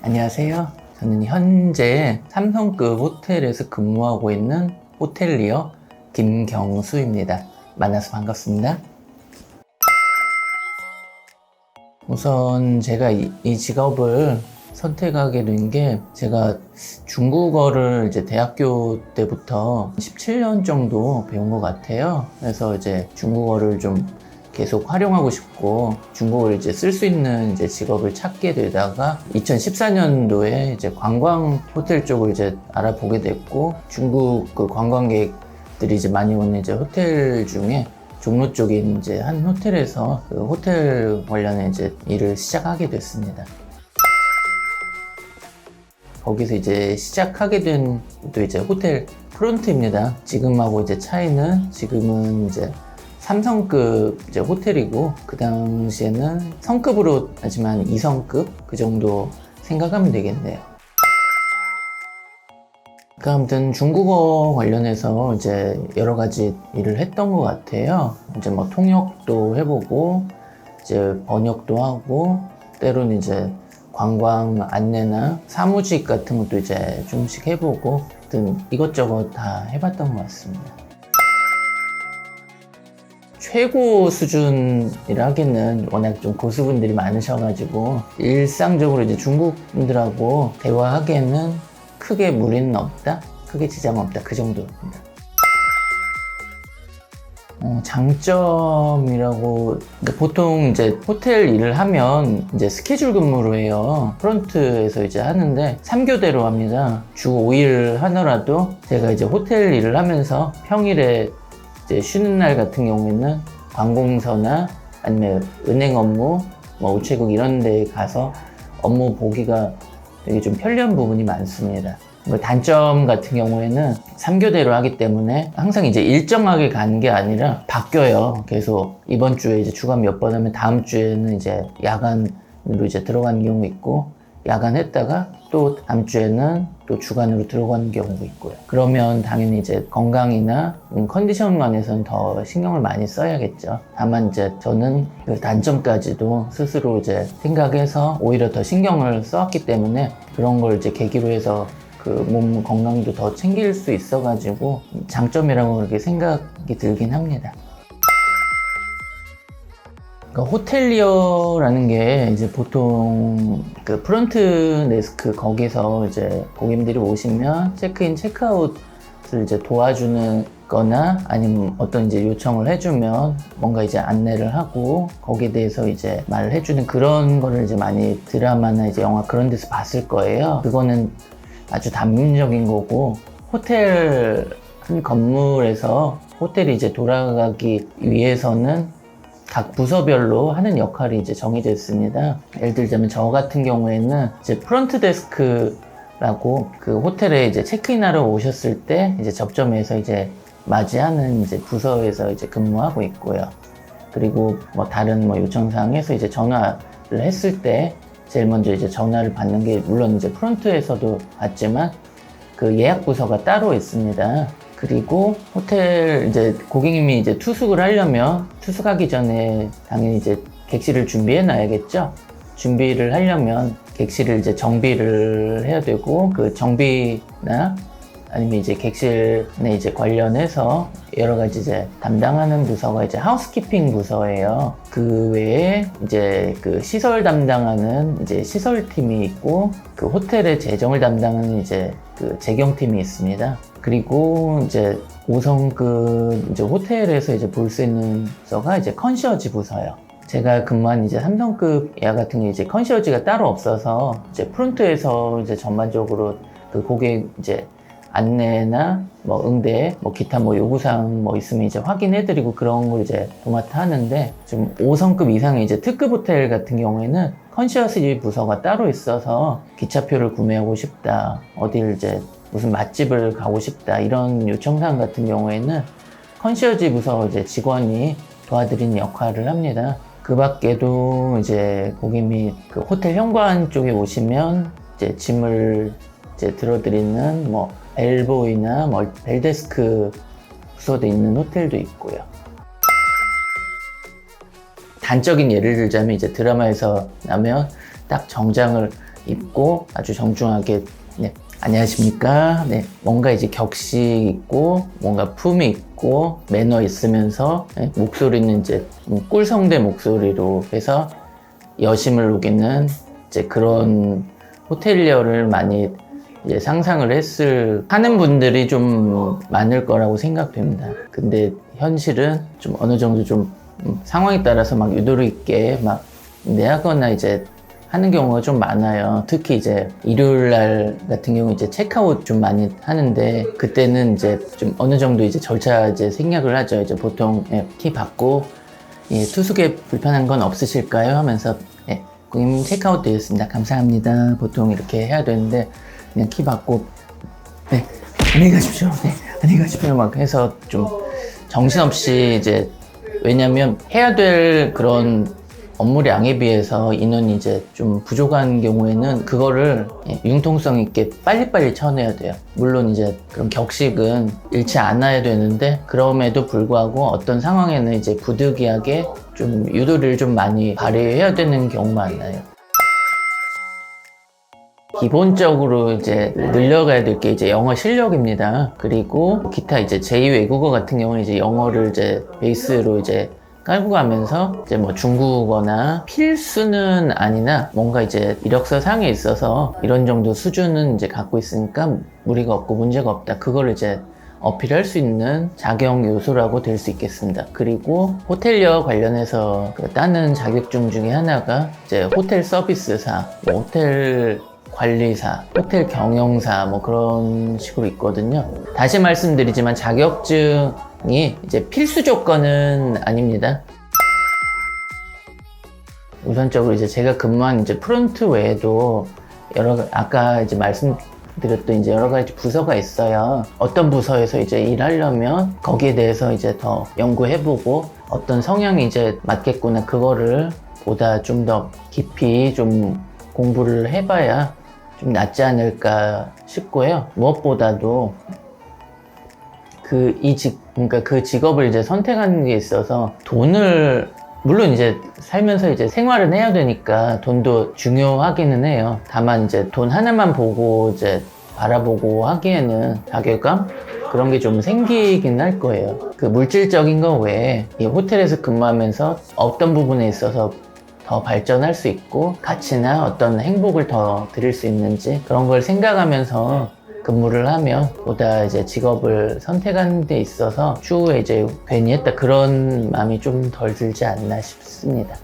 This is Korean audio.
안녕하세요. 저는 현재 삼성급 호텔에서 근무하고 있는 호텔리어 김경수입니다. 만나서 반갑습니다. 우선 제가 이 직업을 선택하게 된 게, 제가 중국어를 이제 대학교 때부터 17년 정도 배운 것 같아요. 그래서 이제 중국어를 좀 계속 활용하고 싶고, 중국어를 이제 쓸 수 있는 이제 직업을 찾게 되다가 2014년도에 이제 관광 호텔 쪽을 이제 알아보게 됐고, 중국 그 관광객들이 이제 많이 오는 이제 호텔 중에 종로 쪽에 있는 이제 한 호텔에서 그 호텔 관련해 이제 일을 시작하게 됐습니다. 거기서 이제 시작하게 된 또 이제 호텔 프론트입니다. 지금하고 이제 차이는, 지금은 이제 삼성급 이제 호텔이고, 그 당시에는 성급으로 하지만 2성급 그 정도 생각하면 되겠네요. 그 아무튼 중국어 관련해서 이제 여러 가지 일을 했던 것 같아요. 이제 뭐 통역도 해보고, 이제 번역도 하고, 때로는 이제 관광 안내나 사무직 같은 것도 이제 좀씩 해보고, 하여튼 이것저것 다 해봤던 것 같습니다. 최고 수준이라 하기는 워낙 좀 고수분들이 많으셔가지고, 일상적으로 이제 중국 분들하고 대화하기에는 크게 무리는 없다? 크게 지장 없다? 그 정도입니다. 장점이라고, 보통 이제 호텔 일을 하면 이제 스케줄 근무로 해요. 프론트에서 이제 하는데 3교대로 합니다. 주 5일 하더라도 제가 이제 호텔 일을 하면서 평일에 이제 쉬는 날 같은 경우에는 관공서나 아니면 은행 업무, 뭐 우체국 이런 데 가서 업무 보기가 되게 좀 편리한 부분이 많습니다. 단점 같은 경우에는 3교대로 하기 때문에 항상 이제 일정하게 가는 게 아니라 바뀌어요. 계속 이번 주에 이제 주간 몇 번 하면 다음 주에는 이제 야간으로 이제 들어가는 경우 있고, 야간 했다가 또 다음 주에는 또 주간으로 들어가는 경우가 있고요. 그러면 당연히 이제 건강이나 컨디션 면에서는 더 신경을 많이 써야겠죠. 다만 이제 저는 그 단점까지도 스스로 이제 생각해서 오히려 더 신경을 써왔기 때문에, 그런 걸 이제 계기로 해서 그 몸 건강도 더 챙길 수 있어가지고 장점이라고 그렇게 생각이 들긴 합니다. 그러니까 호텔리어라는 게 이제 보통 그 프론트 데스크, 거기서 이제 고객님들이 오시면 체크인, 체크아웃을 이제 도와주는 거나, 아니면 어떤 이제 요청을 해주면 뭔가 이제 안내를 하고 거기에 대해서 이제 말을 해주는 그런 거를 이제 많이 드라마나 이제 영화 그런 데서 봤을 거예요. 그거는 아주 단편적인 거고, 호텔 한 건물에서 호텔이 이제 돌아가기 위해서는 각 부서별로 하는 역할이 이제 정해져 있습니다. 예를 들자면 저 같은 경우에는 이제 프론트 데스크라고, 그 호텔에 이제 체크인하러 오셨을 때 이제 접점에서 이제 맞이하는 이제 부서에서 이제 근무하고 있고요. 그리고 뭐 다른 뭐 요청사항에서 이제 전화를 했을 때 제일 먼저 이제 전화를 받는 게, 물론 이제 프론트에서도 받지만 그 예약 부서가 따로 있습니다. 그리고 호텔 이제 고객님이 이제 투숙을 하려면, 투숙하기 전에 당연히 이제 객실을 준비해 놔야겠죠. 준비를 하려면 객실을 이제 정비를 해야 되고, 그 정비나 아니면 이제 객실에 이제 관련해서 여러 가지 이제 담당하는 부서가 이제 하우스키핑 부서예요. 그 외에 이제 그 시설 담당하는 이제 시설팀이 있고, 그 호텔의 재정을 담당하는 이제 그 재경팀이 있습니다. 그리고 이제 5성급 이제 호텔에서 이제 볼 수 있는 부서가 이제 컨시어지 부서예요. 제가 근무한 이제 3성급 예약 같은 게 이제 컨시어지가 따로 없어서 이제 프론트에서 이제 전반적으로 그 고객 이제 안내나 뭐 응대, 뭐 기타 뭐 요구사항 뭐 있으면 이제 확인해드리고 그런 걸 이제 도맡아 하는데, 좀 5성급 이상의 이제 특급 호텔 같은 경우에는 컨시어지 부서가 따로 있어서 기차표를 구매하고 싶다, 어딜 이제 무슨 맛집을 가고 싶다, 이런 요청사항 같은 경우에는 컨시어지 부서 이제 직원이 도와드리는 역할을 합니다. 그 밖에도 이제 고객님이 그 호텔 현관 쪽에 오시면 이제 짐을 이제 들어드리는 뭐 벨보이나 뭐 벨데스크 부서도 있는 호텔도 있고요. 단적인 예를 들자면 이제 드라마에서 나면 딱 정장을 입고 아주 정중하게 네, 안녕하십니까. 네, 뭔가 이제 격식 있고 뭔가 품이 있고 매너 있으면서 네, 목소리는 이제 꿀성대 목소리로 해서 여심을 녹이는 이제 그런 호텔리어를 많이 이제 상상을 하는 분들이 좀 많을 거라고 생각됩니다. 근데 현실은 좀 어느 정도 좀 상황에 따라서 막 유도리 있게 막 내하거나 이제 하는 경우가 좀 많아요. 특히 이제 일요일 날 같은 경우 이제 체크아웃 좀 많이 하는데 그때는 이제 좀 어느 정도 이제 절차 이제 생략을 하죠. 이제 보통 키 받고 투숙에 불편한 건 없으실까요? 하면서 고객님 체크아웃 되었습니다. 감사합니다. 보통 이렇게 해야 되는데 그냥 키 받고 안녕히 가십시오. 안녕히 가십시오. 막 해서 좀 정신없이 이제 왜냐면 해야 될 그런 업무량에 비해서 인원이 이제 좀 부족한 경우에는 그거를 융통성 있게 빨리빨리 쳐내야 돼요. 물론 이제 그런 격식은 잃지 않아야 되는데 그럼에도 불구하고 어떤 상황에는 이제 부득이하게 좀 유도리를 좀 많이 발휘해야 되는 경우가 많아요. 기본적으로 이제 늘려가야 될 게 이제 영어 실력입니다. 그리고 기타 이제 제2 외국어 같은 경우는 이제 영어를 이제 베이스로 이제 깔고 가면서 이제 뭐 중국어나 필수는 아니나 뭔가 이제 이력서 상에 있어서 이런 정도 수준은 이제 갖고 있으니까 무리가 없고 문제가 없다. 그걸 이제 어필할 수 있는 자격 요소라고 될 수 있겠습니다. 그리고 호텔리어 관련해서 따는 자격증 중에 하나가 이제 호텔 서비스사, 뭐 호텔 관리사, 호텔 경영사 뭐 그런 식으로 있거든요. 다시 말씀드리지만 자격증이 이제 필수 조건은 아닙니다. 우선적으로 이제 제가 근무한 이제 프론트 외에도 아까 이제 말씀드렸던 이제 여러 가지 부서가 있어요. 어떤 부서에서 이제 일하려면 거기에 대해서 이제 더 연구해보고 어떤 성향이 이제 맞겠구나 그거를 보다 좀 더 깊이 좀 공부를 해봐야 좀 낫지 않을까 싶고요. 무엇보다도 그러니까 그 직업을 이제 선택하는 데 있어서 돈을 물론 이제 살면서 이제 생활은 해야 되니까 돈도 중요하기는 해요. 다만 이제 돈 하나만 보고 이제 바라보고 하기에는 자괴감 그런 게 좀 생기긴 할 거예요. 그 물질적인 거 외에 이 호텔에서 근무하면서 어떤 부분에 있어서 더 발전할 수 있고 가치나 어떤 행복을 더 드릴 수 있는지 그런 걸 생각하면서 근무를 하면 보다 이제 직업을 선택하는 데 있어서 추후에 이제 괜히 했다 그런 마음이 좀 덜 들지 않나 싶습니다.